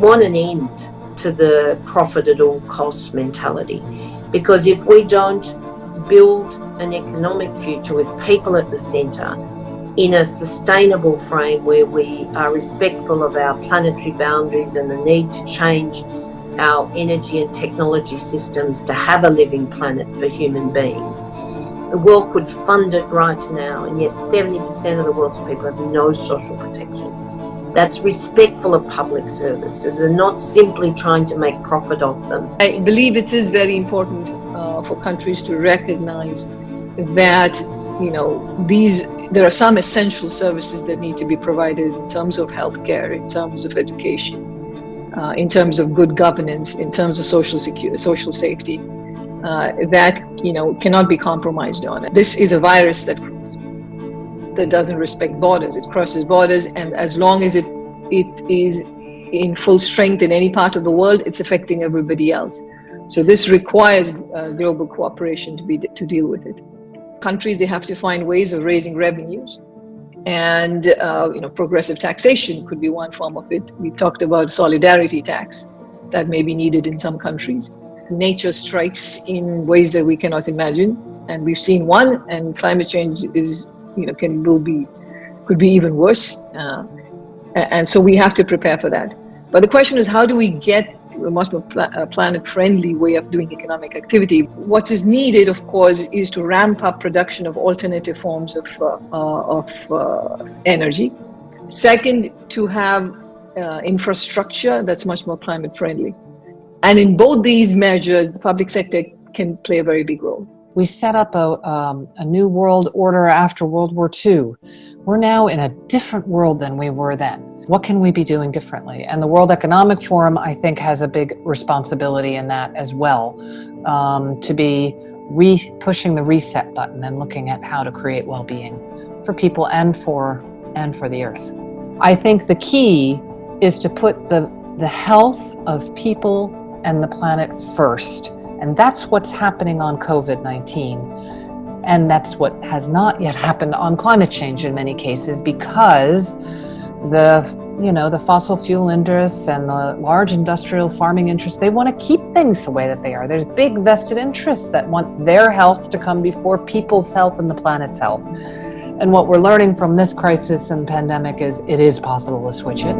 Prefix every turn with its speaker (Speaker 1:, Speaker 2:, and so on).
Speaker 1: want an end to the profit at all costs mentality, because if we don't build an economic future with people at the centre in a sustainable frame where we are respectful of our planetary boundaries and the need to change our energy and technology systems to have a living planet for human beings, the world could fund it right now, and yet 70% of the world's people have no social protection. That's respectful of public services and not simply trying to make profit off them.
Speaker 2: I believe it is very important for countries to recognize that, there are some essential services that need to be provided in terms of healthcare, in terms of education, in terms of good governance, in terms of social safety, that cannot be compromised on. This is a virus that doesn't respect borders. It crosses borders, and as long as it is in full strength in any part of the world, it's affecting everybody else. So this requires global cooperation to deal with it. Countries, they have to find ways of raising revenues, and progressive taxation could be one form of it. We talked about solidarity tax that may be needed in some countries. Nature strikes in ways that we cannot imagine, and we've seen one, and climate change is could be even worse, and so we have to prepare for that. But the question is, how do we get a much more planet-friendly way of doing economic activity? What is needed, of course, is to ramp up production of alternative forms of energy. Second, to have infrastructure that's much more climate-friendly. And in both these measures, the public sector can play a very big role.
Speaker 3: We set up a new world order after World War II. We're now in a different world than we were then. What can we be doing differently? And the World Economic Forum, I think, has a big responsibility in that as well, to be pushing the reset button and looking at how to create well-being for people and for the earth. I think the key is to put the health of people and the planet first. And that's what's happening on COVID-19. And that's what has not yet happened on climate change in many cases, because the fossil fuel interests and the large industrial farming interests, they want to keep things the way that they are. There's big vested interests that want their health to come before people's health and the planet's health. And what we're learning from this crisis and pandemic is it is possible to switch it.